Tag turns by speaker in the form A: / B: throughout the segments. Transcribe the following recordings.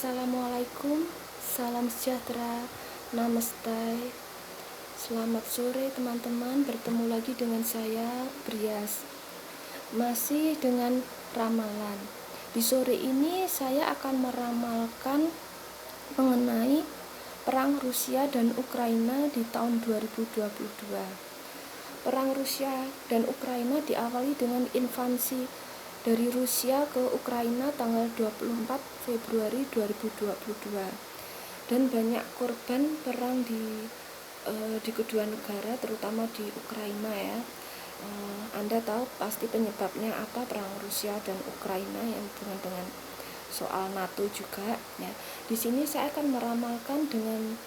A: Assalamualaikum, salam sejahtera, namaste. Selamat sore teman-teman, bertemu lagi dengan saya, Brias. Masih dengan ramalan. Di sore ini saya akan meramalkan mengenai perang Rusia dan Ukraina di tahun 2022. Perang Rusia dan Ukraina diawali dengan invasi dari Rusia ke Ukraina tanggal 24 Februari 2022 dan banyak korban perang di kedua negara, terutama di Ukraina ya. Anda tahu pasti penyebabnya apa, perang Rusia dan Ukraina yang dengan soal NATO juga ya. Di sini saya akan meramalkan dengan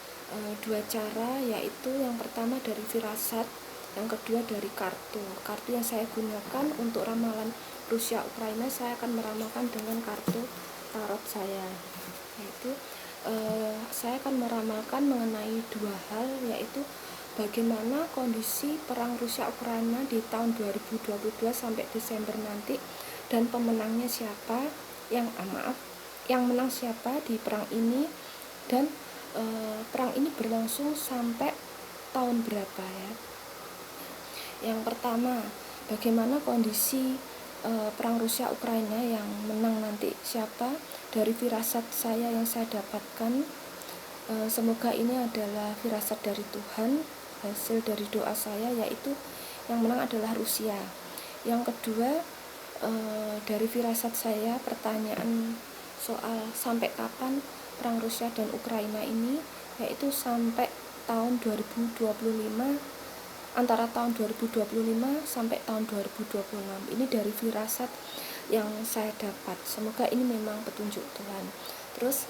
A: dua cara, yaitu yang pertama dari firasat, yang kedua dari kartu yang saya gunakan untuk ramalan Rusia Ukraina. Saya akan meramalkan dengan kartu tarot saya, yaitu saya akan meramalkan mengenai dua hal, yaitu bagaimana kondisi perang Rusia Ukraina di tahun 2022 sampai Desember nanti, dan pemenangnya siapa, yang menang siapa di perang ini, dan perang ini berlangsung sampai tahun berapa ya. Yang pertama, bagaimana kondisi perang Rusia Ukraina, yang menang nanti siapa, dari firasat saya yang saya dapatkan. Semoga ini adalah firasat dari Tuhan, hasil dari doa saya, yaitu yang menang adalah Rusia. Yang kedua, dari firasat saya, pertanyaan soal sampai kapan perang Rusia dan Ukraina ini, yaitu sampai tahun 2025, antara tahun 2025 sampai tahun 2026. Ini dari firasat yang saya dapat. Semoga ini memang petunjuk Tuhan. Terus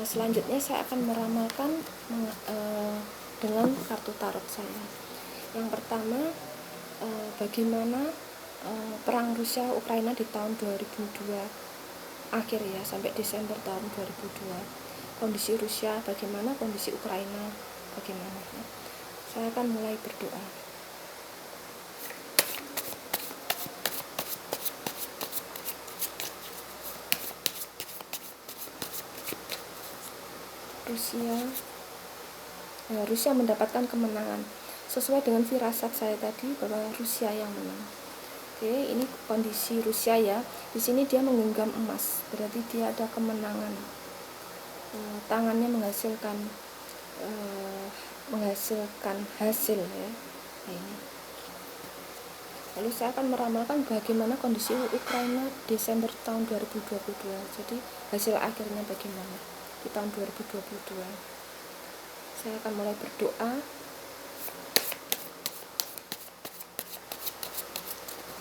A: selanjutnya saya akan meramalkan dengan kartu tarot saya. Yang pertama, bagaimana perang Rusia Ukraina di tahun 2002 akhir ya, sampai Desember tahun 2002. Kondisi Rusia bagaimana, kondisi Ukraina bagaimana ya. Saya akan mulai berdoa. Rusia mendapatkan kemenangan sesuai dengan firasat saya tadi bahwa Rusia yang menang. Oke, ini kondisi Rusia ya. Di sini dia menggenggam emas, berarti dia ada kemenangan. Tangannya menghasilkan hasil ya. Nah, ini. Lalu saya akan meramalkan bagaimana kondisi Ukraina Desember tahun 2022. Jadi hasil akhirnya bagaimana di tahun 2022. Saya akan mulai berdoa.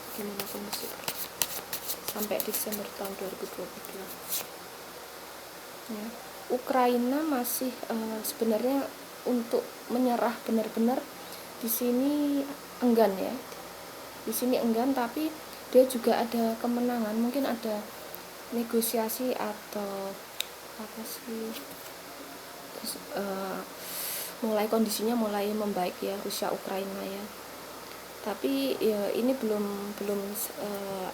A: Bagaimana kondisi sampai Desember tahun 2022 ya. Ukraina masih sebenarnya untuk menyerah benar-benar di sini enggan ya. Di sini enggan, tapi dia juga ada kemenangan. Mungkin ada negosiasi atau apa sih, mulai kondisinya mulai membaik ya Rusia Ukraina ya. Tapi ya ini belum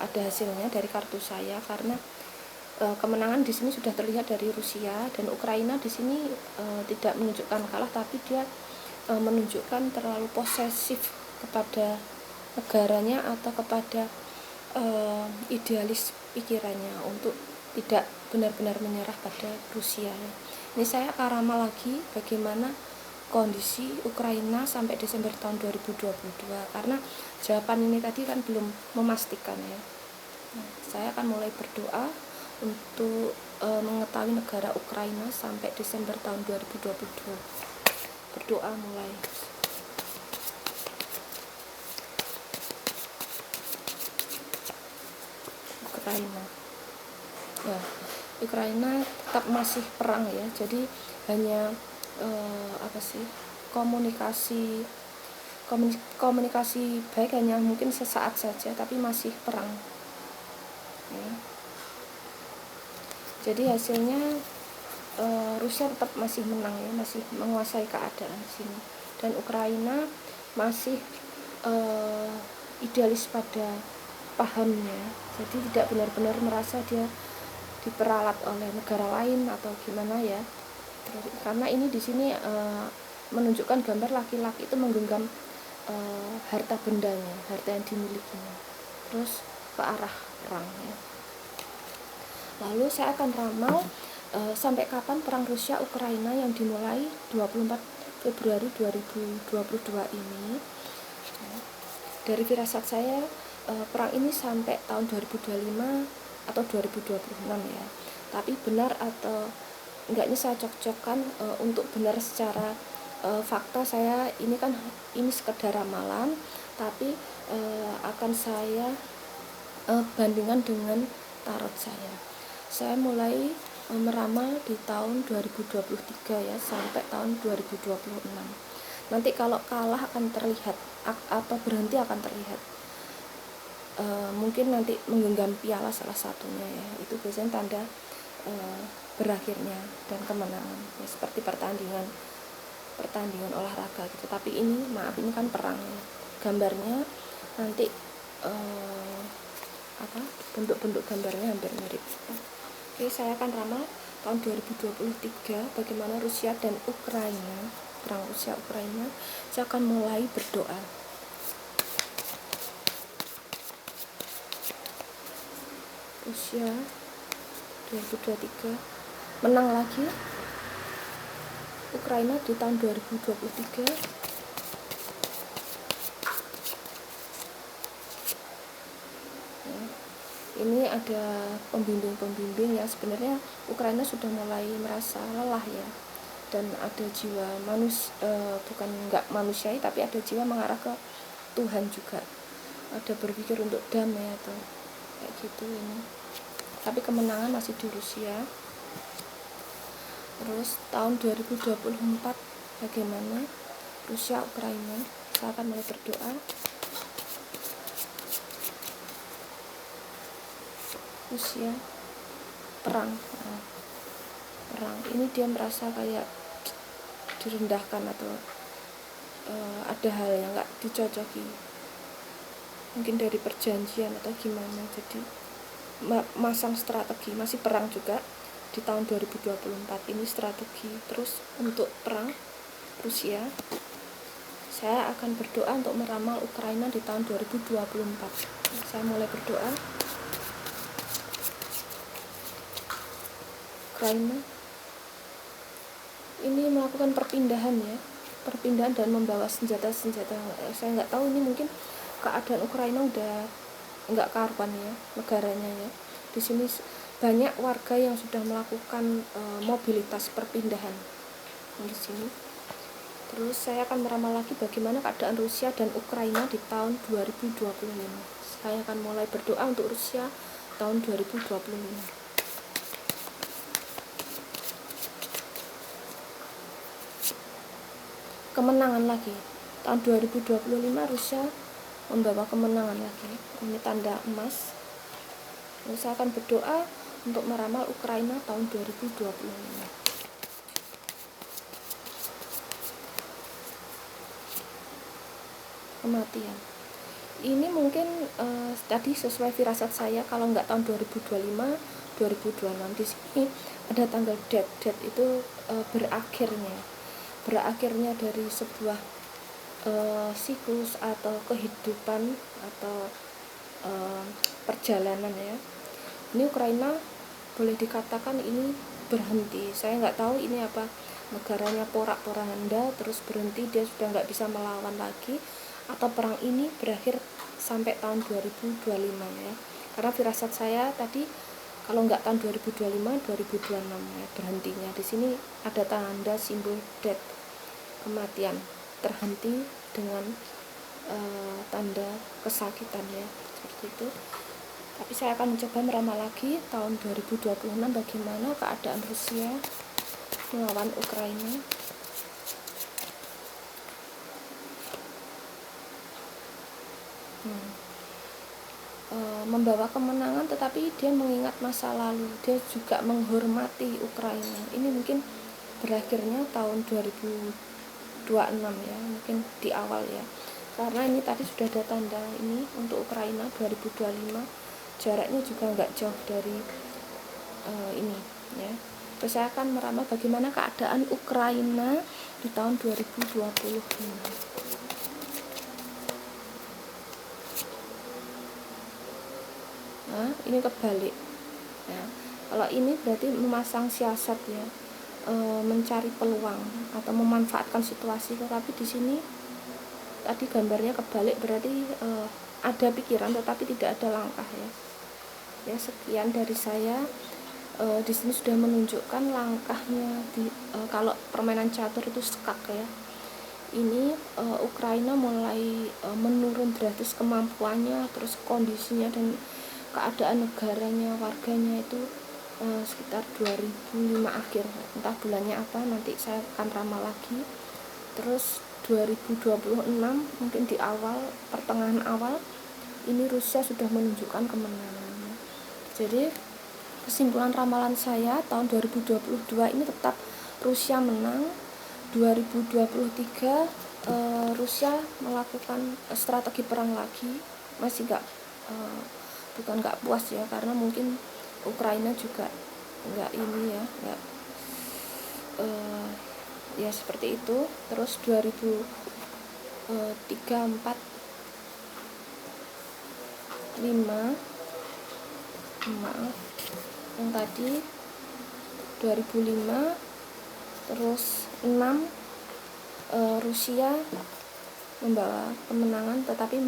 A: ada hasilnya dari kartu saya, karena kemenangan di sini sudah terlihat dari Rusia, dan Ukraina di sini tidak menunjukkan kalah, tapi dia menunjukkan terlalu posesif kepada negaranya atau kepada idealis pikirannya untuk tidak benar-benar menyerah pada Rusia. Ini saya akan ramal lagi bagaimana kondisi Ukraina sampai Desember tahun 2022, karena jawaban ini tadi kan belum memastikan ya. Saya akan mulai berdoa untuk mengetahui negara Ukraina sampai Desember tahun 2022. Berdoa mulai. Ukraina. Ya, Ukraina tetap masih perang ya. Jadi hanya komunikasi baik hanya mungkin sesaat saja, tapi masih perang ya. Jadi hasilnya Rusia tetap masih menang ya, masih menguasai keadaan di sini, dan Ukraina masih idealis pada pahamnya, jadi tidak benar-benar merasa dia diperalat oleh negara lain atau gimana ya. Karena ini di sini menunjukkan gambar laki-laki itu menggenggam harta bendanya, harta yang dimilikinya, terus ke arah perang ya. Lalu saya akan ramal sampai kapan perang Rusia Ukraina yang dimulai 24 Februari 2022 ini. Dari firasat saya perang ini sampai tahun 2025 atau 2026 ya. Tapi benar atau enggaknya saya cocokkan untuk benar secara fakta saya ini sekedar ramalan, tapi akan saya bandingkan dengan tarot saya. Saya mulai meramal di tahun 2023 ya sampai tahun 2026. Nanti kalau kalah akan terlihat atau berhenti akan terlihat. Mungkin nanti menggenggam piala salah satunya ya. Itu biasanya tanda berakhirnya dan kemenangan ya, seperti pertandingan olahraga gitu. Tapi ini maaf, ini kan perang ya. Gambarnya nanti bentuk-bentuk gambarnya hampir mirip. Oke, saya akan ramal tahun 2023 bagaimana Rusia dan Ukraina, perang Rusia Ukraina. Saya akan mulai berdoa. Rusia 2023 menang lagi, Ukraina di tahun 2023 ini ada pembimbing ya. Sebenarnya Ukraina sudah mulai merasa lelah ya, dan ada jiwa bukan nggak manusiawi, tapi ada jiwa mengarah ke Tuhan juga, ada berpikir untuk damai atau kayak gitu ini. Tapi kemenangan masih di Rusia. Terus tahun 2024 bagaimana Rusia Ukraina. Saya akan mulai berdoa. Rusia perang ini dia merasa kayak direndahkan atau ada hal yang nggak dicocoki, mungkin dari perjanjian atau gimana. Jadi masang strategi, masih perang juga di tahun 2024 ini strategi terus untuk perang Rusia. Saya akan berdoa untuk meramal Ukraina di tahun 2024. Saya mulai berdoa. Ukraina ini melakukan perpindahan dan membawa senjata-senjata. Saya nggak tahu, ini mungkin keadaan Ukraina udah nggak karuan ya negaranya ya. Di sini banyak warga yang sudah melakukan mobilitas perpindahan di sini. Terus saya akan meramal lagi bagaimana keadaan Rusia dan Ukraina di tahun 2025. Saya akan mulai berdoa untuk Rusia tahun 2025. Kemenangan lagi tahun 2025, Rusia membawa kemenangan lagi. Ini tanda emas. Lalu saya akan berdoa untuk meramal Ukraina tahun 2025. Kematian ini mungkin tadi sesuai firasat saya, kalau nggak tahun 2025, 2026. Di sini ada tanggal date itu berakhirnya dari sebuah siklus atau kehidupan atau perjalanan ya. Ini Ukraina boleh dikatakan ini berhenti. Saya nggak tahu ini apa, negaranya porak-poranda terus berhenti, dia sudah nggak bisa melawan lagi, atau perang ini berakhir sampai tahun 2025 ya. Karena firasat saya tadi kalau nggak tahun 2025, 2026 ya berhentinya. Di sini ada tanda simbol death, kematian, terhenti dengan tanda kesakitan ya, seperti itu. Tapi saya akan mencoba meramal lagi tahun 2026 bagaimana keadaan Rusia melawan Ukraina. Membawa kemenangan, tetapi dia mengingat masa lalu, dia juga menghormati Ukraina. Ini mungkin berakhirnya tahun 2026 ya, mungkin di awal ya, karena ini tadi sudah ada tanda ini untuk Ukraina 2025. Jaraknya juga nggak jauh dari ini ya. Terus saya akan meramal bagaimana keadaan Ukraina di tahun 2020. Nah, ini kebalik ya. Kalau ini berarti memasang siasat ya, mencari peluang atau memanfaatkan situasi. Tetapi di sini tadi gambarnya kebalik, berarti ada pikiran tetapi tidak ada langkah ya. Ya, sekian dari saya. Di sini sudah menunjukkan langkahnya kalau permainan catur itu skak ya. Ini Ukraina mulai menurun drastis kemampuannya, terus kondisinya dan keadaan negaranya, warganya itu sekitar 2005 akhir, entah bulannya apa nanti saya akan ramal lagi. Terus 2026 mungkin di awal, pertengahan awal ini Rusia sudah menunjukkan kemenangannya. Jadi kesimpulan ramalan saya tahun 2022 ini tetap Rusia menang. 2023 Rusia melakukan strategi perang lagi, masih bukan nggak puas ya, karena mungkin Ukraina juga nggak ini ya, nggak ya seperti itu. Terus 2003, 4, 5 maaf yang tadi 2005, terus 6 Rusia membawa kemenangan, tetapi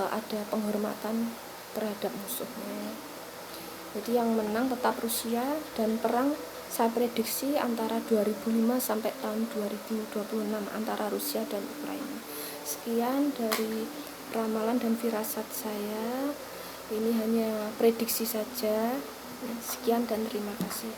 A: ada penghormatan terhadap musuhnya. Jadi yang menang tetap Rusia, dan perang saya prediksi antara 2005 sampai tahun 2026 antara Rusia dan Ukraina. Sekian dari ramalan dan firasat saya. Ini hanya prediksi saja. Sekian dan terima kasih.